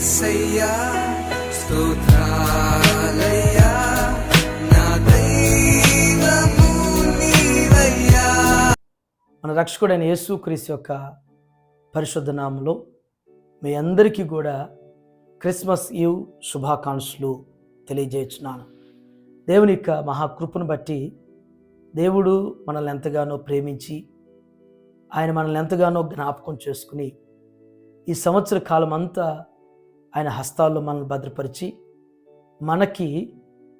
యేసయ్యా స్తోత్రాలయ్యా నా దైవము నీవయ్యా. మన రక్షకుడైన యేసుక్రీస్తు యొక్క పరిశుద్ధ నామములో మీ అందరికీ కూడా క్రిస్మస్ ఈవ్ శుభాకాంక్షలు తెలియజేస్తున్నాను. దేవుని యొక్క మహాకృపను బట్టి దేవుడు మనల్ని ఎంతగానో ప్రేమించి ఆయన మనల్ని ఎంతగానో జ్ఞాపకం చేసుకుని ఈ సంవత్సర కాలం అంతా ఆయన హస్తాల్లో మనల్ని భద్రపరిచి మనకి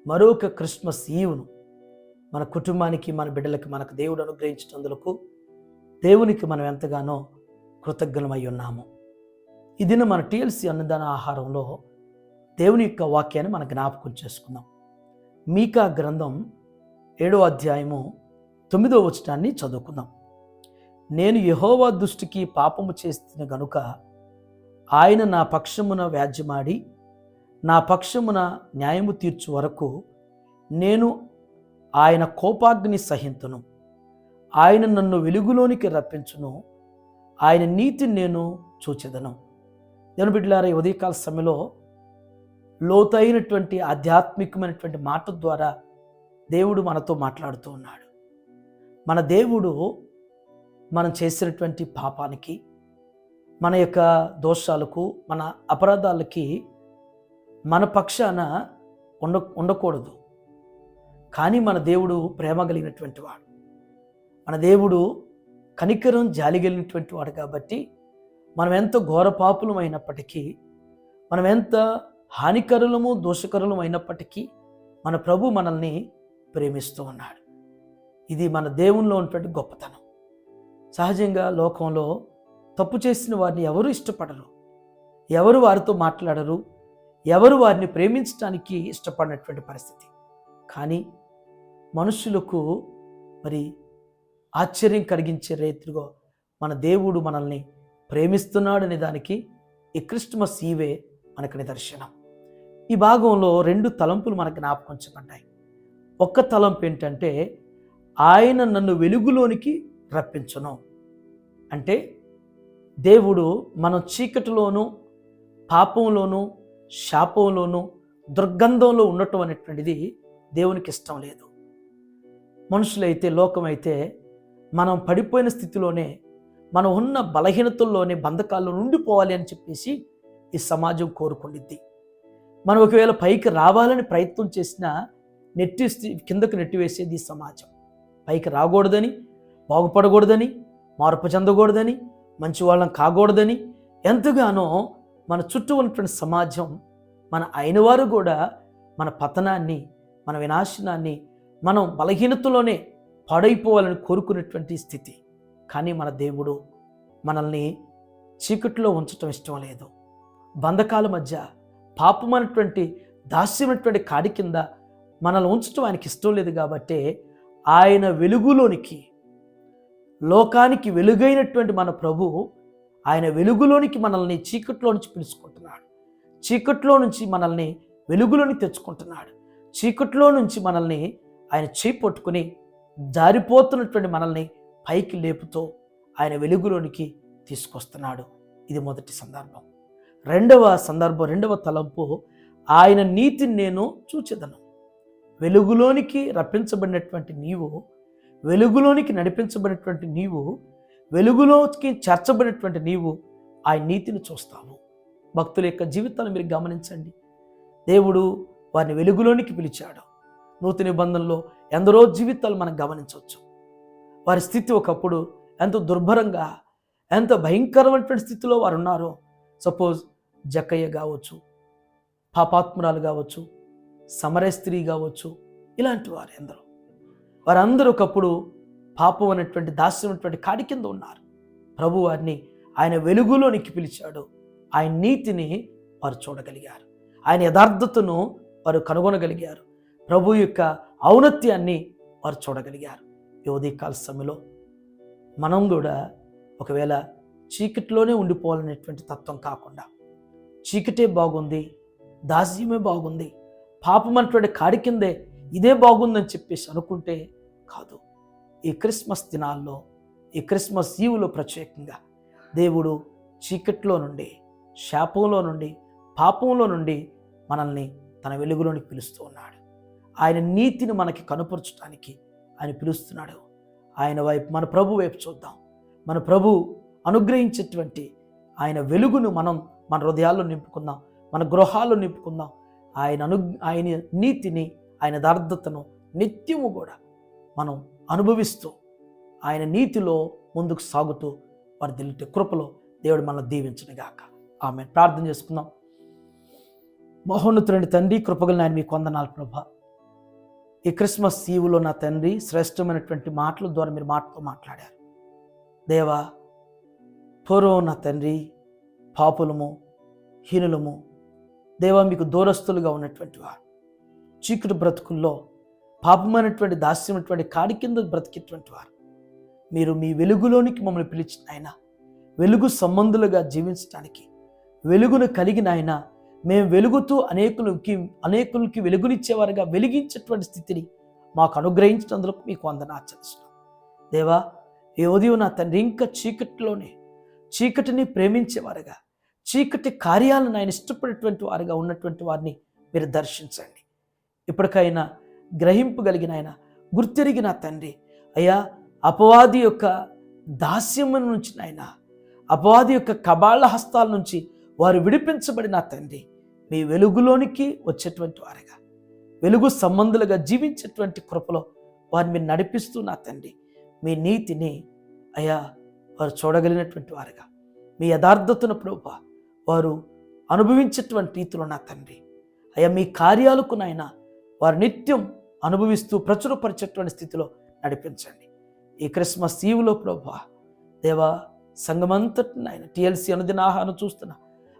మరొక క్రిస్మస్ ఈవ్ను మన కుటుంబానికి మన బిడ్డలకి మనకు దేవుడు అనుగ్రహించినందుకు దేవునికి మనం ఎంతగానో కృతజ్ఞమై ఉన్నాము. ఈ దినం మన టీఎల్సీ అన్నదాన ఆహారంలో దేవుని యొక్క వాక్యాన్ని మనం జ్ఞాపకం చేసుకుందాం. మీకా గ్రంథం 7వ అధ్యాయము 9వ వచనాన్ని చదువుకుందాం. నేను యెహోవా దృష్టికి పాపము చేస్తున్న గనుక ఆయన నా పక్షమున వ్యాజ్యమాడి నా పక్షమున న్యాయము తీర్చు వరకు నేను ఆయన కోపాగ్ని సహింతును. ఆయన నన్ను వెలుగులోనికి రప్పించును, ఆయన నీతిని నేను చూచెదను. దేవుని బిడ్డలారా, ఈ ఉదయకాల సమయంలో లోతైనటువంటి ఆధ్యాత్మికమైనటువంటి మాట ద్వారా దేవుడు మనతో మాట్లాడుతూ ఉన్నాడు. మన దేవుడు మనం చేసినటువంటి పాపానికి, మన యొక్క దోషాలకు, మన అపరాధాలకి మన పక్షాన ఉండకూడదు. కానీ మన దేవుడు ప్రేమ కలిగినటువంటి వాడు, మన దేవుడు కనికరం జాలి కలిగినటువంటి వాడు. కాబట్టి మనం ఎంత ఘోర పాపులం అయినప్పటికీ, మనం ఎంత హానికరులము దోషకరులం అయినప్పటికీ మన ప్రభు మనల్ని ప్రేమిస్తూ ఉన్నాడు. ఇది మన దేవునిలో ఉన్నటువంటి గొప్పతనం. సహజంగా లోకంలో తప్పు చేసిన వారిని ఎవరు ఇష్టపడరు, ఎవరు వారితో మాట్లాడరు, ఎవరు వారిని ప్రేమించడానికి ఇష్టపడినటువంటి పరిస్థితి. కానీ మనుషులకు మరి ఆశ్చర్యం కలిగించే రీతిలో మన దేవుడు మనల్ని ప్రేమిస్తున్నాడనే దానికి ఈ క్రిస్మస్ ఈవే మనకు నిదర్శనం. ఈ భాగంలో 2 తలంపులు మనకు జ్ఞాపకం చేయబడ్డాయి. ఒక్క తలంపు ఏంటంటే, ఆయన నన్ను వెలుగులోనికి రప్పించును. అంటే దేవుడు మనం చీకటిలోనూ పాపంలోనూ శాపంలోనూ దుర్గంధంలో ఉండటం అనేటువంటిది దేవునికి ఇష్టం లేదు. మనుషులైతే, లోకమైతే మనం పడిపోయిన స్థితిలోనే, మనం ఉన్న బలహీనతల్లోనే, బంధకాల్లో ఉండిపోవాలి అని చెప్పేసి ఈ సమాజం కోరుకుండిద్ది. మనం ఒకవేళ పైకి రావాలని ప్రయత్నం చేసినా కిందకు నెట్టివేసేది ఈ సమాజం. పైకి రాకూడదని, బాగుపడకూడదని, మార్పు చెందకూడదని, మంచి వాళ్ళం కాకూడదని ఎంతగానో మన చుట్టూ ఉన్నటువంటి సమాజం, మన అయిన వారు కూడా మన పతనాన్ని, మన వినాశనాన్ని, మనం బలహీనతలోనే పాడైపోవాలని కోరుకునేటువంటి స్థితి. కానీ మన దేవుడు మనల్ని చీకట్లో ఉంచటం ఇష్టం లేదు. బంధకాల మధ్య పాపమైనటువంటి దాస్యమైనటువంటి కాడి కింద మనల్ని ఉంచటం ఆయనకి ఇష్టం లేదు. కాబట్టి ఆయన వెలుగులోనికి, లోకానికి వెలుగైనటువంటి మన ప్రభు ఆయన వెలుగులోనికి మనల్ని చీకట్లో నుంచి పిలుచుకుంటున్నాడు. చీకట్లో నుంచి మనల్ని వెలుగులోని తెచ్చుకుంటున్నాడు. చీకట్లో నుంచి మనల్ని ఆయన చేపట్టుకుని జారిపోతున్నటువంటి మనల్ని పైకి లేపుతూ ఆయన వెలుగులోనికి తీసుకొస్తున్నాడు. ఇది మొదటి సందర్భం. రెండవ తలంపు, ఆయన నీతిని నేను చూచెదను. వెలుగులోనికి రప్పించబడినటువంటి నీవు, వెలుగులోనికి నడిపించబడినటువంటి నీవు, వెలుగులోకి చేర్చబడినటువంటి నీవు ఆయన నీతిని చూస్తావు. భక్తుల యొక్క జీవితాలను మీరు గమనించండి. దేవుడు వారిని వెలుగులోనికి పిలిచాడు. నూతన నిబంధనలో ఎందరో జీవితాలు మనం గమనించవచ్చు. వారి స్థితి ఒకప్పుడు ఎంతో దుర్భరంగా, ఎంత భయంకరమైనటువంటి స్థితిలో వారు ఉన్నారో. సపోజ్ జక్కయ్య కావచ్చు, పాపాత్మురాలు కావచ్చు, సమరయ స్త్రీ కావచ్చు, ఇలాంటి వారు ఎందరో. వారందరూ ఒకప్పుడు పాపం అనేటువంటి దాస్యం అనేటువంటి కాడి కింద ఉన్నారు. ప్రభు వారిని ఆయన వెలుగులోనికి పిలిచాడు. ఆయన నీతిని వారు చూడగలిగారు. ఆయన యథార్థతను వారు కనుగొనగలిగారు. ప్రభు యొక్క ఔన్నత్యాన్ని వారు చూడగలిగారు. ఈ ఉదయకాల సమయంలో మనం కూడా ఒకవేళ చీకటిలోనే ఉండిపోవాలనేటువంటి తత్వం కాకుండా, చీకటే బాగుంది, దాస్యమే బాగుంది, పాపం అనేటువంటి కాడి కిందే ఇదే బాగుందని చెప్పేసి అనుకుంటే కాదు. ఈ క్రిస్మస్ దినాల్లో, ఈ క్రిస్మస్ ఈవ్లో ప్రత్యేకంగా దేవుడు చీకట్లో నుండి, శాపంలో నుండి, పాపంలో నుండి మనల్ని తన వెలుగులోనికి పిలుస్తూ ఉన్నాడు. ఆయన నీతిని మనకి కనుపరచడానికి ఆయన పిలుస్తున్నాడు. ఆయన వైపు, మన ప్రభు వైపు చూద్దాం. మన ప్రభు అనుగ్రహించేటువంటి ఆయన వెలుగును మనం మన హృదయాల్లో నింపుకుందాం, మన గృహాల్లో నింపుకుందాం. ఆయన నీతిని, ఆయన యథార్థతను నిత్యము కూడా మనం అనుభవిస్తూ ఆయన నీతిలో ముందుకు సాగుతూ వర్ధిల్లుటే కృపలో దేవుడు మనల్ని దీవించునుగాక. ఆమేన్. ప్రార్థన చేసుకుందాం. మహోన్నతుడైన తండ్రి, కృపగల నాయన, మీకు వందనాలు ప్రభా. ఈ క్రిస్మస్ ఈవులో నా తండ్రి శ్రేష్టమైనటువంటి మాటల ద్వారా మీరు మాటతో మాట్లాడారు దేవా. పూర్వం నా తండ్రి పాపులము, హీనులము దేవా, మీకు దూరస్తులుగా ఉన్నటువంటి వారు, చీకటి బ్రతుకుల్లో పాపమైనటువంటి దాస్యమైనటువంటి కాడి కింద బ్రతికేటువంటి వారు, మీరు మీ వెలుగులోనికి మమ్మల్ని పిలిచిన ఆయన, వెలుగు సంబంధులుగా జీవించడానికి వెలుగును కలిగిన ఆయన, మేము వెలుగుతూ అనేకులకి వెలుగునిచ్చేవారుగా వెలిగించేటువంటి స్థితిని మాకు అనుగ్రహించినందుకు మీకు వందనాలు చెల్లిస్తున్నాం దేవా. ఈ ఉదయం నా తండ్రి ఇంకా చీకటిలోనే చీకటిని ప్రేమించేవారుగా, చీకటి కార్యాలను ఆయన ఇష్టపడేటువంటి వారుగా ఉన్నటువంటి వారిని మీరు దర్శించండి. ఇప్పటికైనా గ్రహింపగలిగిన ఆయన, గుర్తెరిగిన తండ్రి అయ్యా, అపవాది యొక్క దాస్యము నుంచి నాయన, అపవాది యొక్క కబాళ్ళ హస్తాల నుంచి వారు విడిపించబడిన తండ్రి, మీ వెలుగులోనికి వచ్చేటువంటి వారుగా, వెలుగు సంబంధులుగా జీవించేటువంటి కృపలో వారిని మీరు నడిపిస్తూ నా తండ్రి, మీ నీతిని అయ్యా వారు చూడగలిగినటువంటి వారుగా, మీ యథార్థతను ప్రభువా వారు అనుభవించేటువంటి రీతిలో నా తండ్రి అయ్యా, మీ కార్యాలకు నాయన వారు నిత్యం అనుభవిస్తూ ప్రచురపరిచేటువంటి స్థితిలో నడిపించండి. ఈ క్రిస్మస్ ఈవ్లో ప్రభువా దేవా, సంఘమంతటిని ఆయన TLC అనుదిన ఆహారం చూస్తున్నా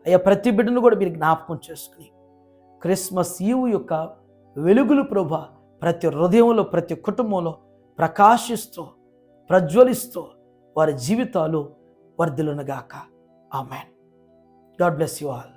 అయ్యా, ప్రతి బిడ్డను కూడా మీరు జ్ఞాపకం చేసుకుని క్రిస్మస్ ఈవ్ యొక్క వెలుగులు ప్రభువా ప్రతి హృదయంలో, ప్రతి కుటుంబంలో ప్రకాశిస్తూ ప్రజ్వలిస్తూ వారి జీవితాలు వర్ధిల్లునుగాక. Amen. God bless you all.